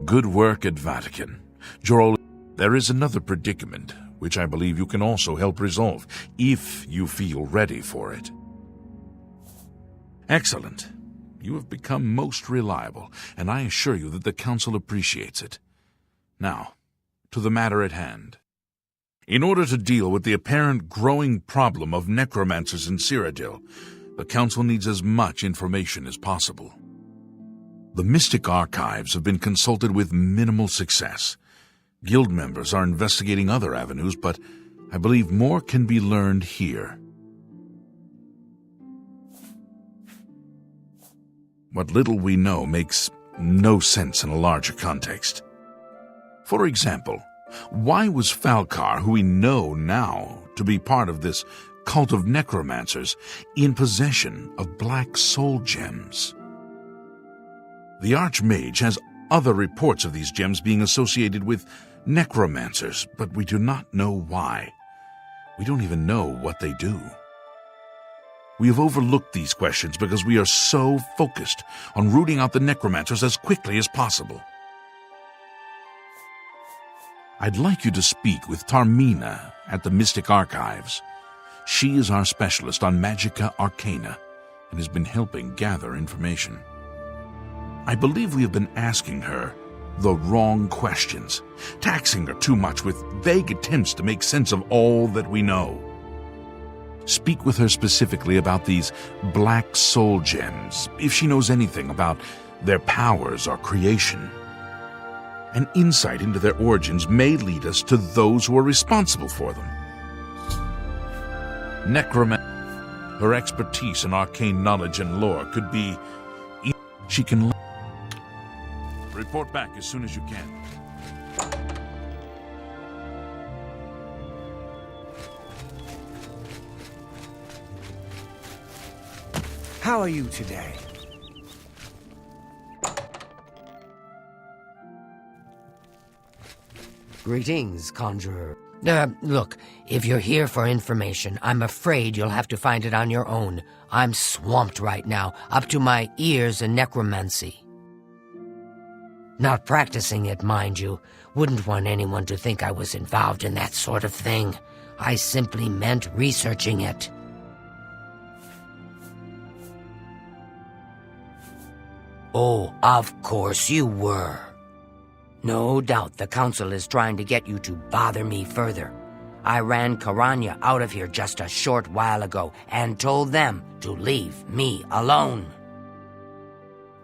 Good work at Vatican. Jorol, there is another predicament, which I believe you can also help resolve, if you feel ready for it. Excellent. You have become most reliable, and I assure you that the Council appreciates it. Now, to the matter at hand. In order to deal with the apparent growing problem of necromancers in Cyrodiil, the Council needs as much information as possible. The Mystic Archives have been consulted with minimal success. Guild members are investigating other avenues, but I believe more can be learned here. What little we know makes no sense in a larger context. For example, why was Falcar, who we know now to be part of this cult of necromancers, in possession of black soul gems? The Archmage has other reports of these gems being associated with necromancers, but we do not know why. We don't even know what they do. We have overlooked these questions because we are so focused on rooting out the necromancers as quickly as possible. I'd like you to speak with Tarmina at the Mystic Archives. She is our specialist on Magica Arcana and has been helping gather information. I believe we have been asking her the wrong questions, taxing her too much with vague attempts to make sense of all that we know. Speak with her specifically about these black soul gems, if she knows anything about their powers or creation. An insight into their origins may lead us to those who are responsible for them. Her expertise in arcane knowledge and lore could be... She can... Report back as soon as you can. How are you today? Greetings, Conjurer. Look, if you're here for information, I'm afraid you'll have to find it on your own. I'm swamped right now, up to my ears in necromancy. Not practicing it, mind you. Wouldn't want anyone to think I was involved in that sort of thing. I simply meant researching it. Oh, of course you were. No doubt the Council is trying to get you to bother me further. I ran Karanya out of here just a short while ago and told them to leave me alone.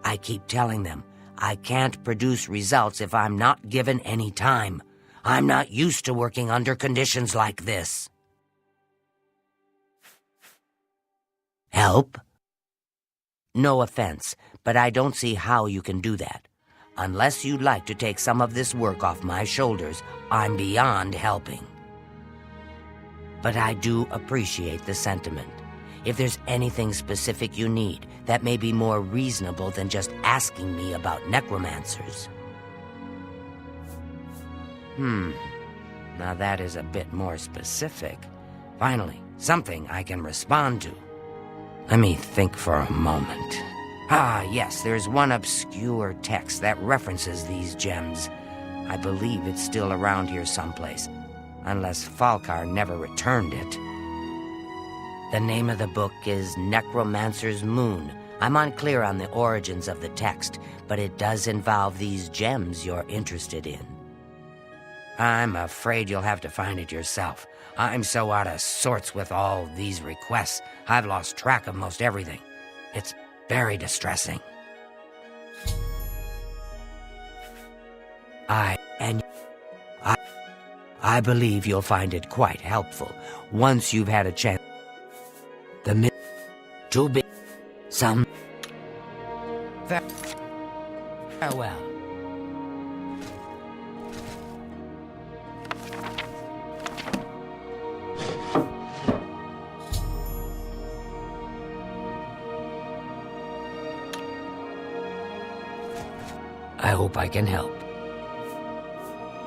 I keep telling them I can't produce results if I'm not given any time. I'm not used to working under conditions like this. Help? No offense, but I don't see how you can do that. Unless you'd like to take some of this work off my shoulders, I'm beyond helping. But I do appreciate the sentiment. If there's anything specific you need, that may be more reasonable than just asking me about necromancers. Now that is a bit more specific. Finally, something I can respond to. Let me think for a moment. Ah, yes, there's one obscure text that references these gems. I believe it's still around here someplace, unless Falcar never returned it. The name of the book is Necromancer's Moon. I'm unclear on the origins of the text, but it does involve these gems you're interested in. I'm afraid you'll have to find it yourself. I'm so out of sorts with all these requests, I've lost track of most everything. It's very distressing. I believe you'll find it quite helpful once you've had a chance. To be some farewell. I hope I can help.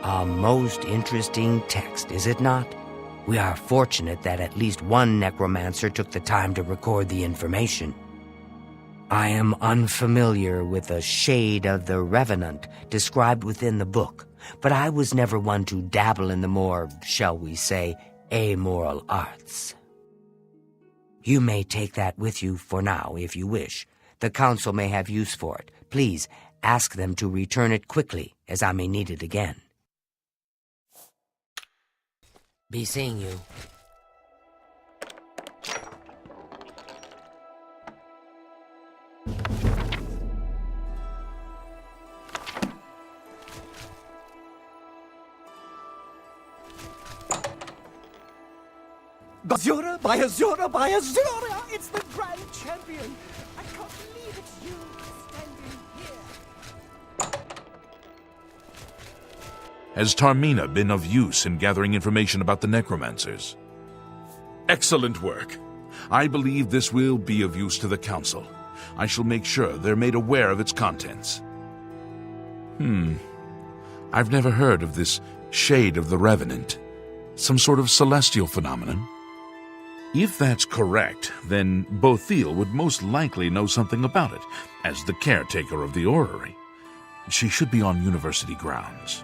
A most interesting text, is it not? We are fortunate that at least one necromancer took the time to record the information. I am unfamiliar with the shade of the revenant described within the book, but I was never one to dabble in the more, shall we say, amoral arts. You may take that with you for now, if you wish. The council may have use for it. Please ask them to return it quickly, as I may need it again. Be seeing you. Azura, by Azura, by Azura! It's the Grand Champion! I can't believe it's you standing here! Has Tarmina been of use in gathering information about the necromancers? Excellent work. I believe this will be of use to the Council. I shall make sure they're made aware of its contents. I've never heard of this shade of the Revenant. Some sort of celestial phenomenon? If that's correct, then Bothiel would most likely know something about it, as the caretaker of the orrery. She should be on university grounds.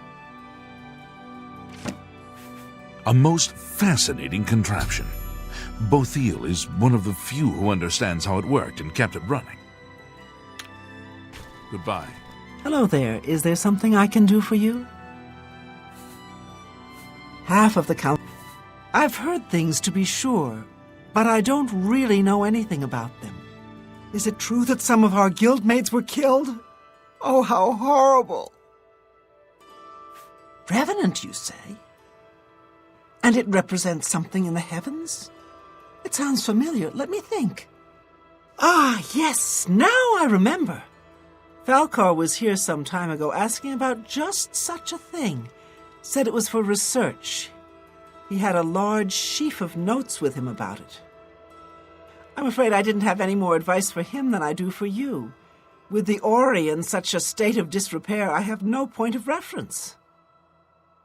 A most fascinating contraption. Bothiel is one of the few who understands how it worked and kept it running. Goodbye. Hello there. Is there something I can do for you? Half of the council. I've heard things, to be sure, but I don't really know anything about them. Is it true that some of our guildmates were killed? Oh, how horrible! Revenant, you say? And it represents something in the heavens? It sounds familiar. Let me think. Ah, yes, now I remember. Falcar was here some time ago asking about just such a thing. Said it was for research. He had a large sheaf of notes with him about it. I'm afraid I didn't have any more advice for him than I do for you. With the orrery in such a state of disrepair, I have no point of reference.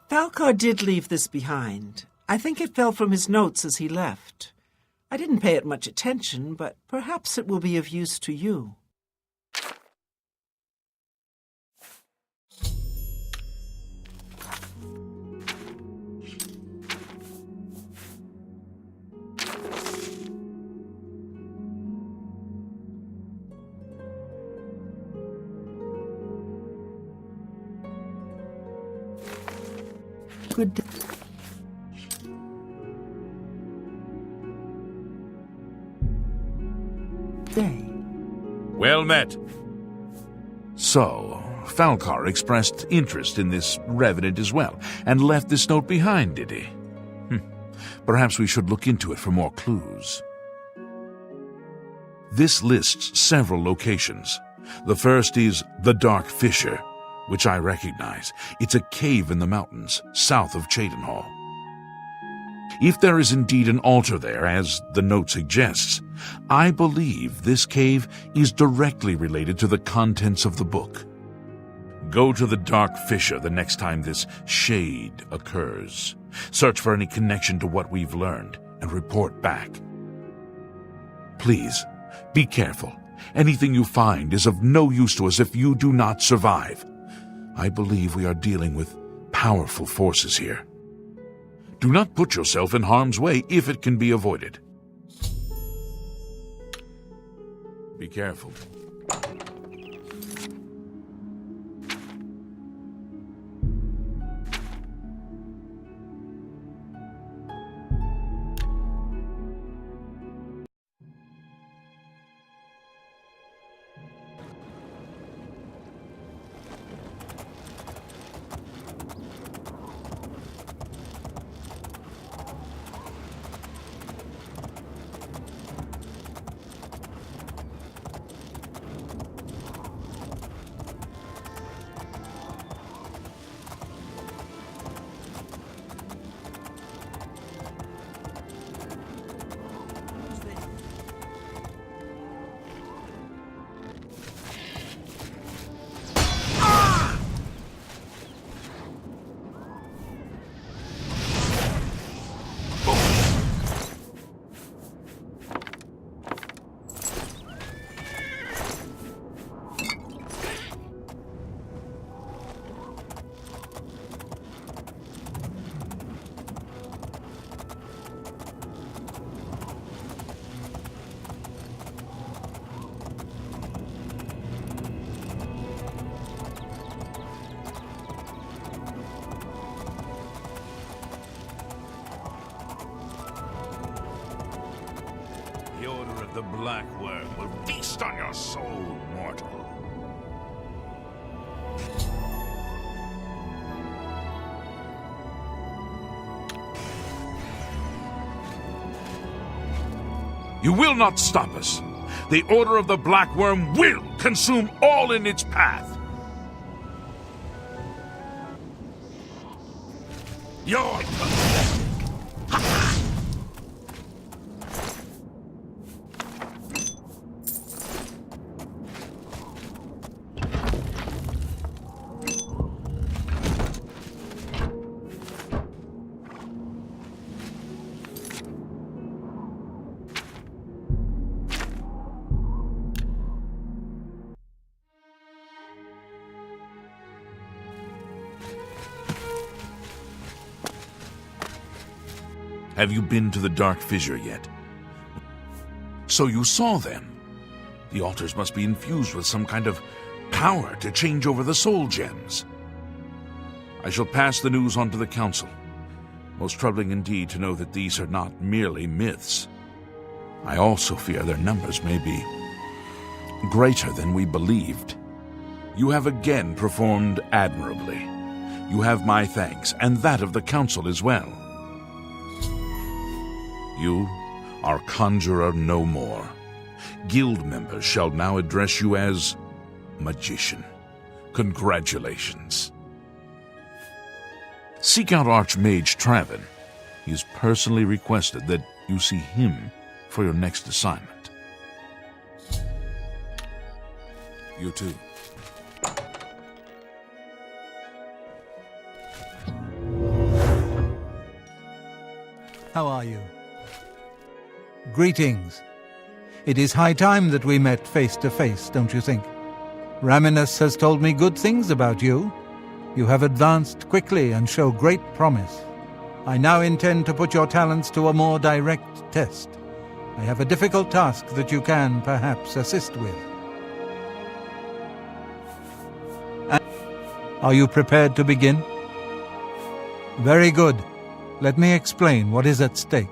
Falcar did leave this behind. I think it fell from his notes as he left. I didn't pay it much attention, but perhaps it will be of use to you. Good day. Well met. So, Falcar expressed interest in this revenant as well, and left this note behind, did he? Perhaps we should look into it for more clues. This lists several locations. The first is the Dark Fissure, which I recognize. It's a cave in the mountains, south of Cheydinhall. If there is indeed an altar there, as the note suggests, I believe this cave is directly related to the contents of the book. Go to the Dark Fissure the next time this shade occurs. Search for any connection to what we've learned, and report back. Please, be careful. Anything you find is of no use to us if you do not survive. I believe we are dealing with powerful forces here. Do not put yourself in harm's way if it can be avoided. Be careful. will feast on your soul, mortal. You will not stop us. The Order of the Black Worm will consume all in its path. You're pathetic. Have you been to the Dark Fissure yet? So you saw them. The altars must be infused with some kind of power to change over the soul gems. I shall pass the news on to the Council. Most troubling indeed to know that these are not merely myths. I also fear their numbers may be greater than we believed. You have again performed admirably. You have my thanks, and that of the Council as well. You are Conjurer no more. Guild members shall now address you as Magician. Congratulations. Seek out Archmage Travin. He has personally requested that you see him for your next assignment. You too. How are you? Greetings. It is high time that we met face to face, don't you think? Raminus has told me good things about you. You have advanced quickly and show great promise. I now intend to put your talents to a more direct test. I have a difficult task that you can, perhaps, assist with. Are you prepared to begin? Very good. Let me explain what is at stake.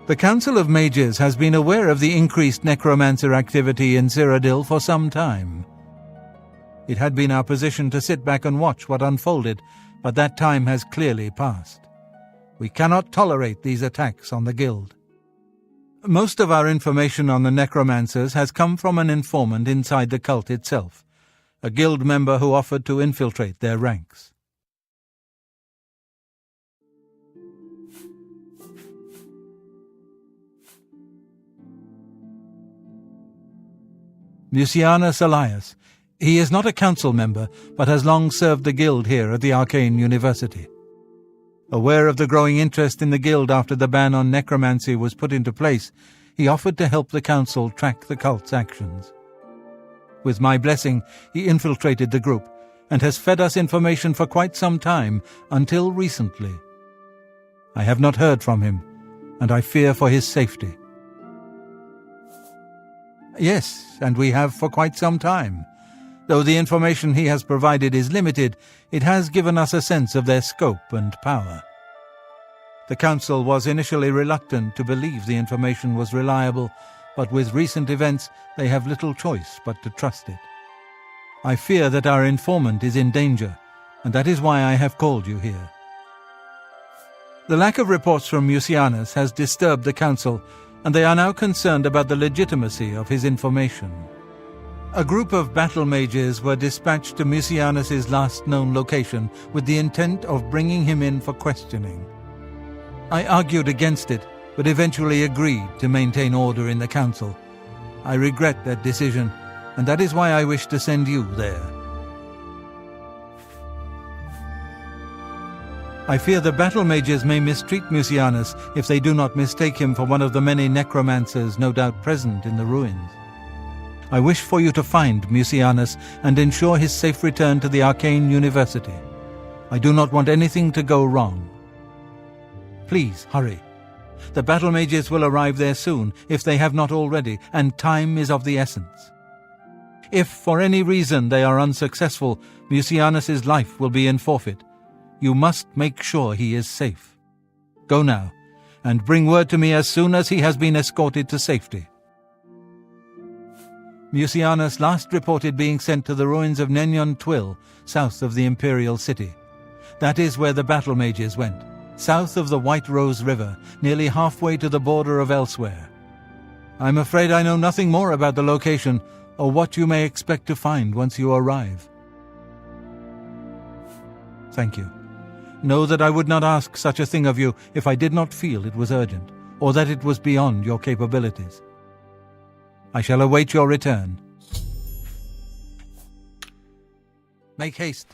The Council of Mages has been aware of the increased necromancer activity in Cyrodiil for some time. It had been our position to sit back and watch what unfolded, but that time has clearly passed. We cannot tolerate these attacks on the Guild. Most of our information on the necromancers has come from an informant inside the cult itself, a Guild member who offered to infiltrate their ranks. Mucianus Elias. He is not a council member, but has long served the Guild here at the Arcane University. Aware of the growing interest in the Guild after the ban on necromancy was put into place, he offered to help the council track the cult's actions. With my blessing, he infiltrated the group, and has fed us information for quite some time, until recently. I have not heard from him, and I fear for his safety. Yes, and we have for quite some time. Though the information he has provided is limited, it has given us a sense of their scope and power. The Council was initially reluctant to believe the information was reliable, but with recent events they have little choice but to trust it. I fear that our informant is in danger, and that is why I have called you here. The lack of reports from Mucianus has disturbed the Council, and they are now concerned about the legitimacy of his information. A group of battle mages were dispatched to Mucianus's last known location with the intent of bringing him in for questioning. I argued against it, but eventually agreed to maintain order in the council. I regret that decision, and that is why I wish to send you there. I fear the battle mages may mistreat Mucianus if they do not mistake him for one of the many necromancers no doubt present in the ruins. I wish for you to find Mucianus and ensure his safe return to the Arcane University. I do not want anything to go wrong. Please, hurry. The battle mages will arrive there soon, if they have not already, and time is of the essence. If, for any reason, they are unsuccessful, Mucianus's life will be in forfeit. You must make sure he is safe. Go now, and bring word to me as soon as he has been escorted to safety. Mucianus last reported being sent to the ruins of Nenyond Twill, south of the Imperial City. That is where the battle mages went, south of the White Rose River, nearly halfway to the border of elsewhere. I'm afraid I know nothing more about the location or what you may expect to find once you arrive. Thank you. Know that I would not ask such a thing of you if I did not feel it was urgent, or that it was beyond your capabilities. I shall await your return. Make haste.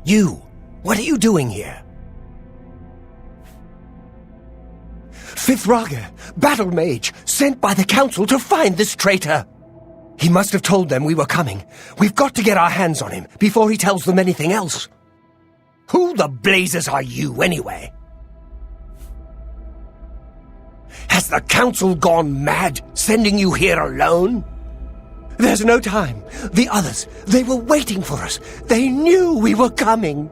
You! What are you doing here? Fifth Raga, battle mage, sent by the council to find this traitor. He must have told them we were coming. We've got to get our hands on him before he tells them anything else. Who the blazes are you, anyway? Has the council gone mad, sending you here alone? There's no time. The others, they were waiting for us. They knew we were coming.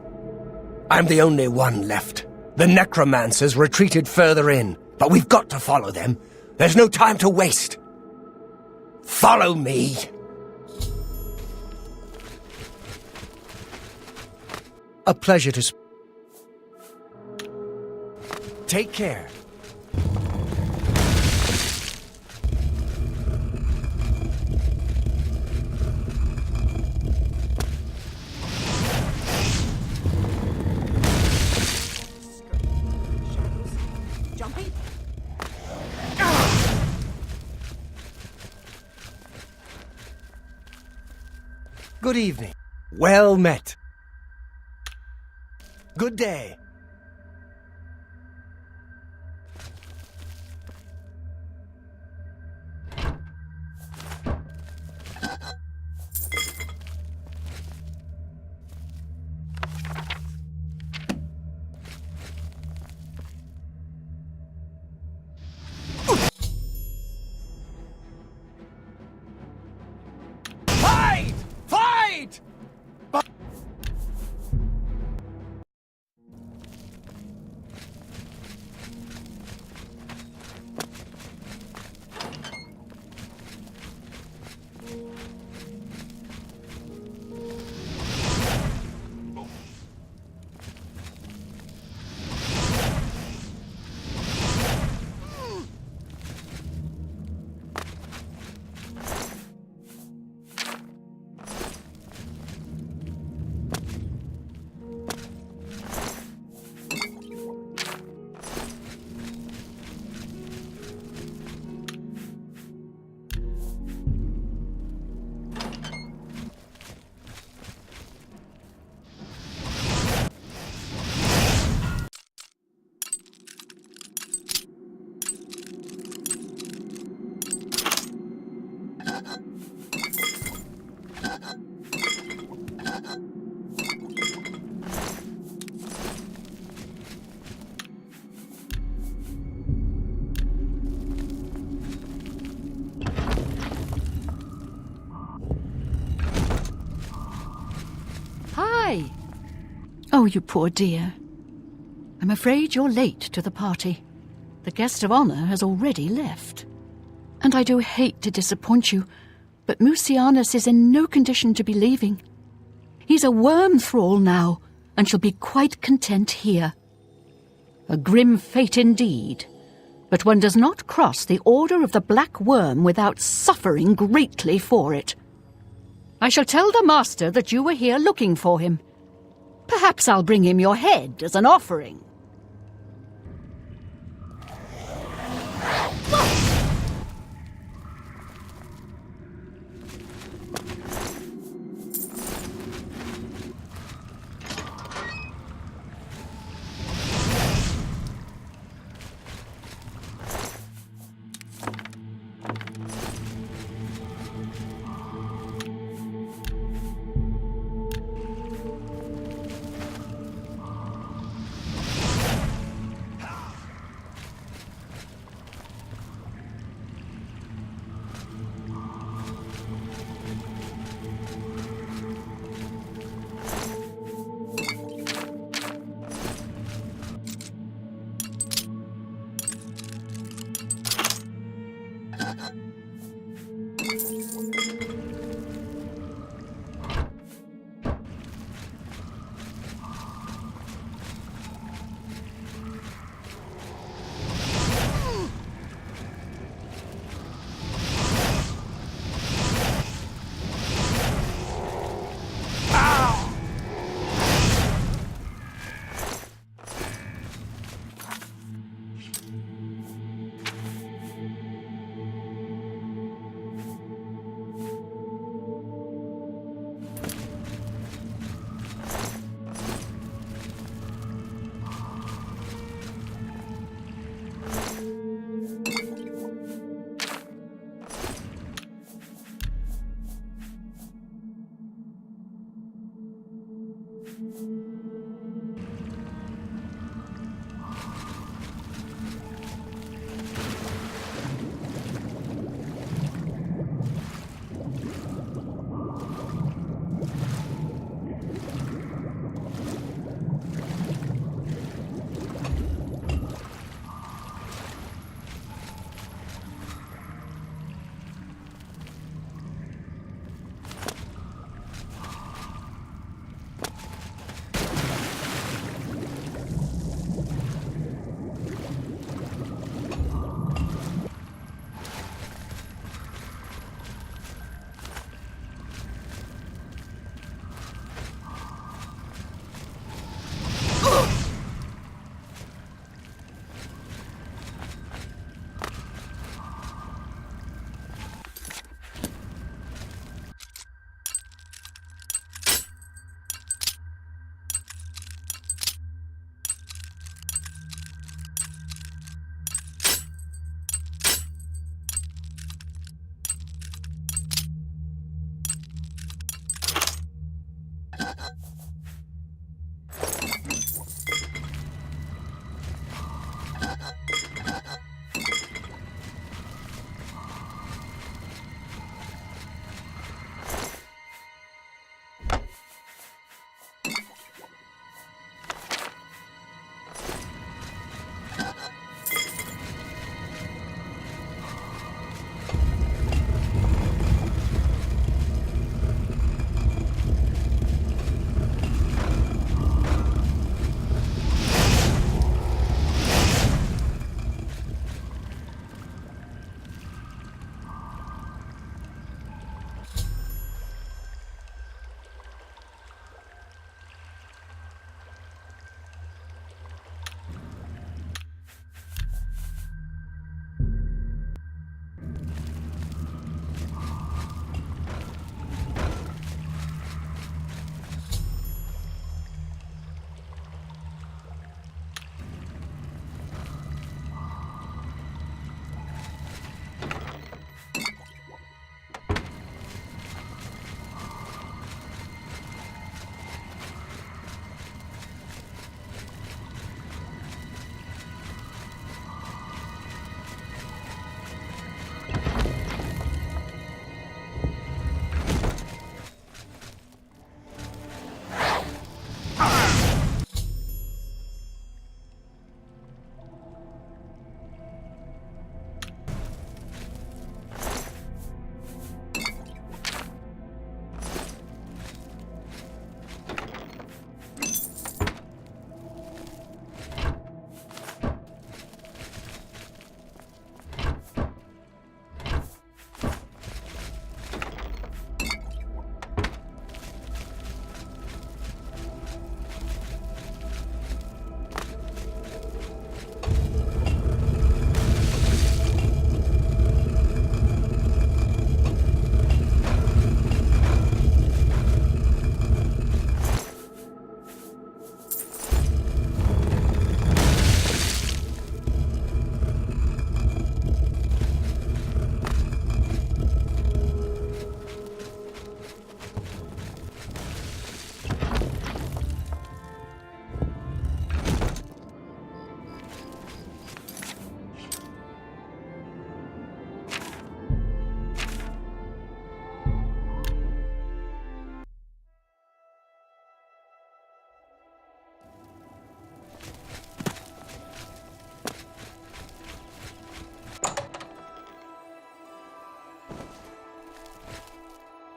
I'm the only one left. The necromancers retreated further in, but we've got to follow them. There's no time to waste. Follow me. A pleasure to take care. Good evening. Well met. Good day. Fight! Fight! Hi. Oh, you poor dear. I'm afraid you're late to the party. The guest of honor has already left. And I do hate to disappoint you, but Mucianus is in no condition to be leaving. He's a worm thrall now, and shall be quite content here. A grim fate indeed, but one does not cross the order of the Black Worm without suffering greatly for it. I shall tell the master that you were here looking for him. Perhaps I'll bring him your head as an offering.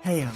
Heir.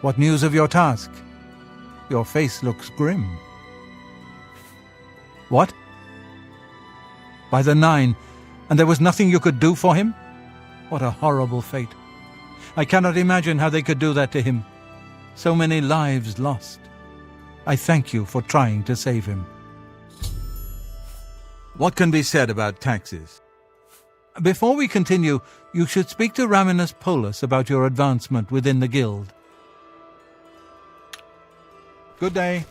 What news of your task? Your face looks grim. What? By the Nine, and there was nothing you could do for him? What a horrible fate. I cannot imagine how they could do that to him. So many lives lost. I thank you for trying to save him. What can be said about taxes? Before we continue, you should speak to Raminus Polus about your advancement within the guild. Good day.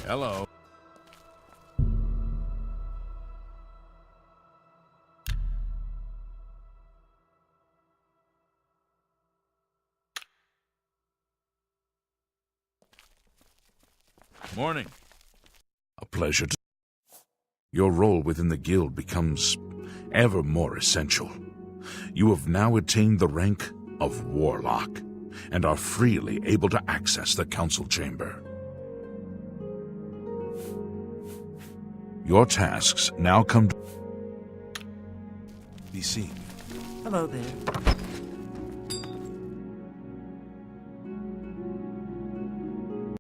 Hello. Morning. A pleasure to... Your role within the guild becomes ever more essential. You have now attained the rank of Warlock, and are freely able to access the council chamber. Your tasks now come to be seen. Hello there.